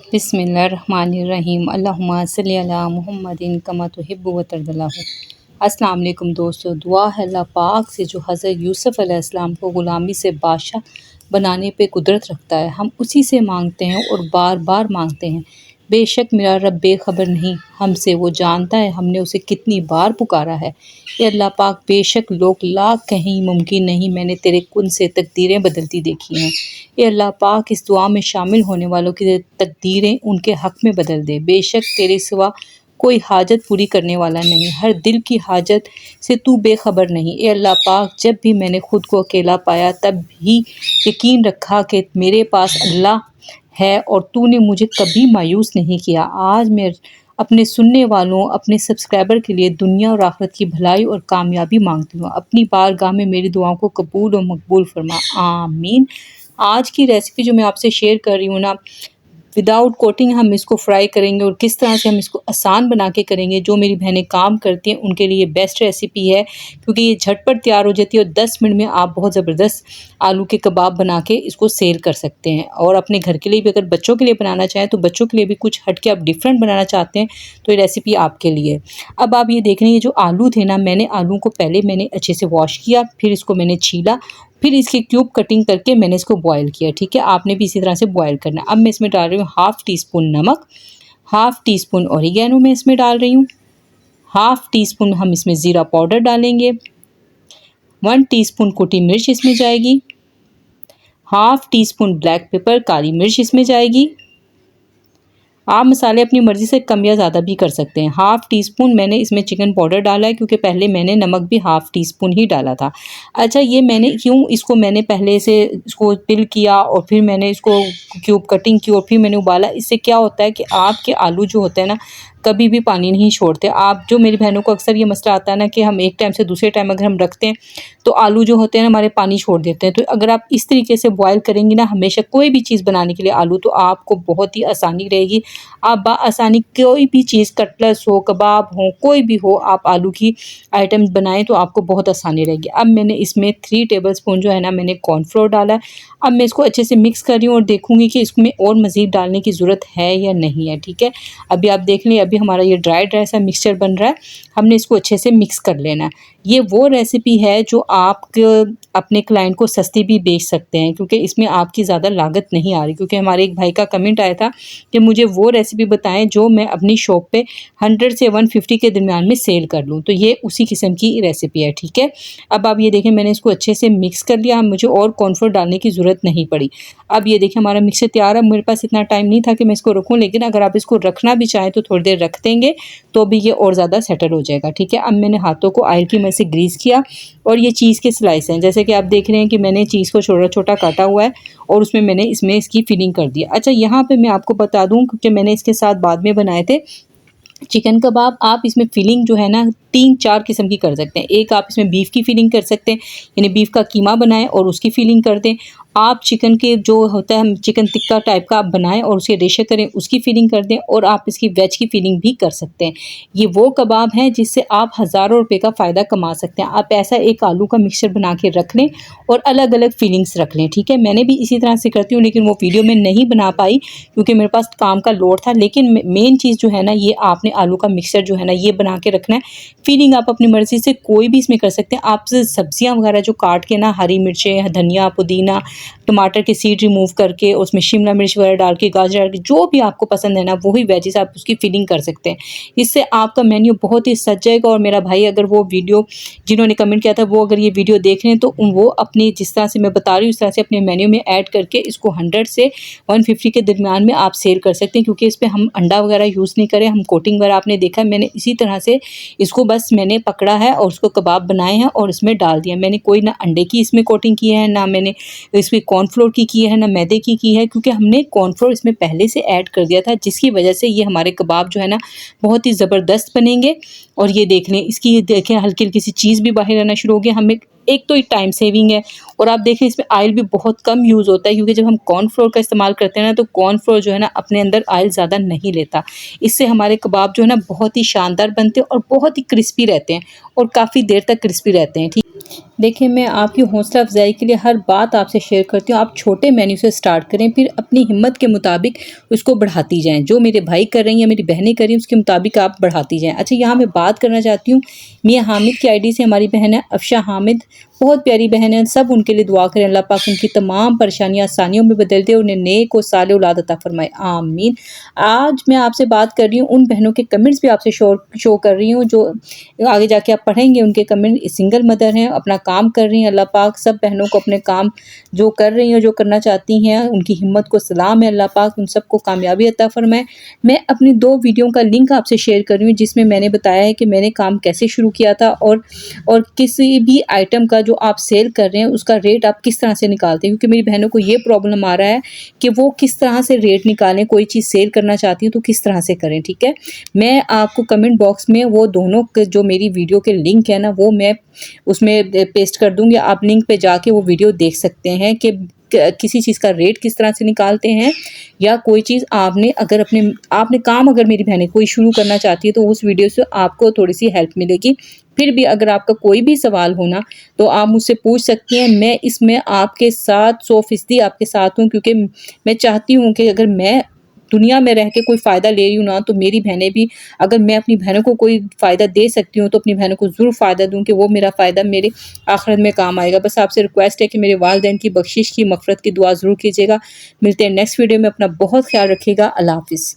बिस्मिल्लाहिर्रहमानिर्रहीम अल्लाहुम्मा सल्ली अला मुहम्मदिन कमा तुहिब्बु व तर्दल्लाहु। अस्सलाम वालेकुम दोस्तों, दुआ है अल्लाह पाक से जो हज़रत यूसुफ़ अलैहिस्सलाम को ग़ुलामी से बादशाह बनाने पे कुदरत रखता है, हम उसी से मांगते हैं और बार बार मांगते हैं। बेशक मेरा रब बेखबर नहीं हमसे, वो जानता है हमने उसे कितनी बार पुकारा है। ये अल्लाह पाक, बेशक लोग लाख कहीं मुमकिन नहीं, मैंने तेरे कुन से तकदीरें बदलती देखी हैं। ये अल्लाह पाक, इस दुआ में शामिल होने वालों की तकदीरें उनके हक़ में बदल दे। बेशक तेरे सिवा कोई हाजत पूरी करने वाला नहीं, हर दिल की हाजत से तू बेखबर नहीं। ए अल्लाह पाक, जब भी मैंने खुद को अकेला पाया तब भी यकीन रखा कि मेरे पास अल्लाह है और तूने मुझे कभी मायूस नहीं किया। आज मैं अपने सुनने वालों, अपने सब्सक्राइबर के लिए दुनिया और आखिरत की भलाई और कामयाबी मांगती हूँ। अपनी बारगाह में मेरी दुआओं को कबूल और मकबूल फरमा, आमीन। आज की रेसिपी जो मैं आपसे शेयर कर रही हूँ ना, विदाउट कोटिंग हम इसको फ्राई करेंगे और किस तरह से हम इसको आसान बना के करेंगे, जो मेरी बहनें काम करती हैं उनके लिए बेस्ट रेसिपी है, क्योंकि ये झटपट तैयार हो जाती है और 10 मिनट में आप बहुत ज़बरदस्त आलू के कबाब बना के इसको सेल कर सकते हैं। और अपने घर के लिए भी, अगर बच्चों के लिए बनाना चाहें तो बच्चों के लिए भी कुछ हट के आप डिफरेंट बनाना चाहते हैं तो ये रेसिपी आपके लिए। अब आप ये देख रहे हैं, जो आलू थे ना, मैंने आलू को पहले मैंने अच्छे से वॉश किया, फिर इसको मैंने छीला, फिर इसके क्यूब कटिंग करके मैंने इसको बॉयल किया। ठीक है, आपने भी इसी तरह से बॉयल करना है। अब मैं इसमें डाल रही हूँ हाफ़ टी स्पून नमक, हाफ़ टी स्पून ऑरिगेनो मैं इसमें डाल रही हूँ, हाफ़ टी स्पून हम इसमें ज़ीरा पाउडर डालेंगे, 1 टीस्पून कुटी मिर्च इसमें जाएगी, half teaspoon black pepper काली मिर्च इसमें जाएगी। आप मसाले अपनी मर्ज़ी से कम या ज़्यादा भी कर सकते हैं। हाफ़ टी स्पून मैंने इसमें चिकन पाउडर डाला है, क्योंकि पहले मैंने नमक भी हाफ़ टी स्पून ही डाला था। अच्छा, ये मैंने क्यों इसको मैंने पहले से इसको पिल किया और फिर मैंने इसको क्यूब कटिंग की और फिर मैंने उबाला। इससे क्या होता है कि आपके आलू जो होते हैं ना, कभी भी पानी नहीं छोड़ते। आप जो मेरी बहनों को अक्सर ये मसला आता है ना कि हम एक टाइम से दूसरे टाइम अगर हम रखते हैं तो आलू जो होते हैं ना हमारे पानी छोड़ देते हैं। तो अगर आप इस तरीके से बॉयल करेंगी ना हमेशा कोई भी चीज़ बनाने के लिए आलू, तो आपको बहुत ही आसानी रहेगी। आप आसानी कोई भी चीज़, कटलेट्स हो, कबाब हो, कोई भी हो, आप आलू की आइटम बनाएं तो आपको बहुत आसानी रहेगी। अब मैंने इसमें 3 टेबलस्पून जो है ना मैंने कॉर्नफ्लोर डाला है। अब मैं इसको अच्छे से मिक्स कर रही हूँ और देखूंगी कि इसमें और मज़ीद डालने की ज़रूरत है या नहीं है। ठीक है, अभी आप देख लें, अभी हमारा ये ड्राई ड्राई सा मिक्सचर बन रहा है, हमने इसको अच्छे से मिक्स कर लेना है। ये वो रेसिपी है जो आप अपने क्लाइंट को सस्ती भी बेच सकते हैं, क्योंकि इसमें आपकी ज़्यादा लागत नहीं आ रही। क्योंकि हमारे एक भाई का कमेंट आया था कि मुझे वो रेसिपी बताएं जो मैं अपनी शॉप पे 100 से 150 के दरमियान में सेल कर लूँ, तो ये उसी किस्म की रेसिपी है। ठीक है, अब आप ये देखें, मैंने इसको अच्छे से मिक्स कर लिया, मुझे और कॉर्नफ्लोर डालने की ज़रूरत नहीं पड़ी। अब ये देखें, हमारा मिक्सर तैयार है। मेरे पास इतना टाइम नहीं था कि मैं इसको रखूँ, लेकिन अगर आप इसको रखना भी चाहें तो थोड़ी देर रख देंगे तो भी ये और ज़्यादा सेटल हो जाएगा। ठीक है, अब मैंने हाथों को ऑयल की मदद से ग्रीस किया और ये चीज़ के स्लाइस हैं, जैसे कि आप देख रहे हैं कि मैंने चीज़ को छोटा छोटा काटा हुआ है और उसमें मैंने इसमें इसकी फिलिंग कर दिया। अच्छा, यहाँ पे मैं आपको बता दूं, क्योंकि मैंने इसके साथ बाद में बनाए थे चिकन कबाब, आप इसमें फिलिंग जो है ना 3-4 किस्म की कर सकते हैं। एक, आप इसमें बीफ की फिलिंग कर सकते हैं, यानी बीफ का कीमा बनाएं और उसकी फिलिंग कर दें। आप चिकन के जो होता है चिकन टिक्का टाइप का आप बनाएं और उसके रेशे करें, उसकी फिलिंग कर दें। और आप इसकी वेज की फिलिंग भी कर सकते हैं। ये वो कबाब हैं जिससे आप हज़ारों रुपए का फ़ायदा कमा सकते हैं। आप ऐसा एक आलू का मिक्सचर बना के रख लें और अलग अलग फीलिंग्स रख लें। ठीक है, मैंने भी इसी तरह से करती हूँ, लेकिन वो वीडियो में नहीं बना पाई क्योंकि मेरे पास काम का लोड था। लेकिन मेन चीज़ जो है ना, ये आपने आलू का मिक्सचर जो है ना ये बना के रखना है। फीलिंग आप अपनी मर्ज़ी से कोई भी इसमें कर सकते हैं। आप सब्जियां वगैरह जो काट के ना, हरी मिर्चें, धनिया, पुदीना, टमाटर के सीड रिमूव करके उसमें शिमला मिर्च वगैरह डाल के, गाजर डाल के, जो भी आपको पसंद है ना वही वेजिस आप उसकी फिलिंग कर सकते हैं। इससे आपका मेन्यू बहुत ही सज जाएगा। और मेरा भाई अगर वो वीडियो, जिन्होंने कमेंट किया था, वो अगर ये वीडियो देख रहे हैं तो वो अपनी जिस तरह से मैं बता रही हूँ उस तरह से अपने मेन्यू में ऐड करके इसको 100 से 150 के दरमियान में आप सेल कर सकते हैं। क्योंकि इस पर हम अंडा वगैरह यूज़ नहीं करें, हम कोटिंग वगैरह आपने देखा है। मैंने इसी तरह से इसको बस मैंने पकड़ा है और उसको कबाब बनाए हैं और इसमें डाल दिया। मैंने कोई ना अंडे की इसमें कोटिंग की है, ना मैंने इसमें कॉर्नफ्लोर की है, ना मैदे की है, क्योंकि हमने कॉर्नफ्लोर इसमें पहले से ऐड कर दिया था, जिसकी वजह से ये हमारे कबाब जो है ना बहुत ही ज़बरदस्त बनेंगे। और ये देख लें, इसकी देखें हल्की हल्की सी चीज़ भी बाहर आना शुरू हो गया। हमें एक तो टाइम सेविंग है और आप देखें इसमें ऑयल भी बहुत कम यूज़ होता है, क्योंकि जब हम कॉर्नफ्लोर का इस्तेमाल करते हैं ना तो कॉर्नफ्लोर जो है ना अपने अंदर ऑयल ज़्यादा नहीं लेता। इससे हमारे कबाब जो है ना बहुत ही शानदार बनते हैं और बहुत ही क्रिस्पी रहते हैं और काफ़ी देर तक क्रिस्पी रहते हैं। ठीक, देखिए, मैं आपकी हौसला अफ़ज़ाई के लिए हर बात आपसे शेयर करती हूँ। आप छोटे मेन्यू से स्टार्ट करें, फिर अपनी हिम्मत के मुताबिक उसको बढ़ाती जाएँ। जो मेरे भाई कर रही हैं, मेरी बहनें कर रही हैं, उसके मुताबिक आप बढ़ाती जाएँ। अच्छा, यहाँ मैं बात करना चाहती हूँ, मियाँ हामिद की आईडी से हमारी बहन है अफ़शा हामिद, बहुत प्यारी बहन है। सब उनके लिए दुआ करें, अल्लाह पाक उनकी तमाम परेशानियाँ आसानियों में बदल दे, उन्हें नेक और साले औलाद अता फ़रमाए, आमीन। आज मैं आपसे बात कर रही हूँ, उन बहनों के कमेंट्स भी आपसे शो कर रही हूँ, जो आगे जाके आप पढ़ेंगे उनके कमेंट। सिंगल मदर हैं, अपना काम कर रही हैं। अल्लाह पाक सब बहनों को अपने काम जो कर रही हैं, जो करना चाहती हैं, उनकी हिम्मत को सलाम है। अल्लाह पाक उन सबको कामयाबी अता फ़रमाए। मैं अपनी 2 वीडियो का लिंक आपसे शेयर कर रही हूँ, जिसमें मैंने बताया है कि मैंने काम कैसे शुरू किया था, और किसी भी आइटम का जो आप सेल कर रहे हैं, उसका रेट आप किस तरह से निकालते हैं। क्योंकि मेरी बहनों को ये प्रॉब्लम आ रहा है कि वो किस तरह से रेट निकालें, कोई चीज़ सेल करना चाहती हैं तो किस तरह से करें, ठीक है। मैं आपको कमेंट बॉक्स में वो दोनों जो मेरी वीडियो के लिंक है ना, वो मैं उसमें पेस्ट कर दूँगी। आप लिंक पे जाके वो वीडियो देख सकते हैं कि किसी चीज़ का रेट किस तरह से निकालते हैं, या कोई चीज़ आपने काम अगर मेरी बहनें कोई शुरू करना चाहती है तो उस वीडियो से आपको थोड़ी-सी हेल्प मिलेगी। फिर भी अगर आपका कोई भी सवाल हो ना, तो आप मुझसे पूछ सकती हैं। मैं इसमें आपके साथ 100% आपके साथ हूँ, क्योंकि मैं चाहती हूँ कि अगर मैं दुनिया में रह के कोई फ़ायदा ले रही हूँ ना, तो मेरी बहनें भी, अगर मैं अपनी बहनों को कोई फ़ायदा दे सकती हूँ, तो अपनी बहनों को ज़रूर फ़ायदा दूँ कि वो मेरा फ़ायदा मेरे आखिरत में काम आएगा। बस आपसे रिक्वेस्ट है कि मेरे वालिदैन की बख्शिश की, मग़फ़िरत की दुआ ज़रूर कीजिएगा। मिलते हैं नेक्स्ट वीडियो में। अपना बहुत ख़्याल रखिएगा। अल्लाह हाफ़िज़।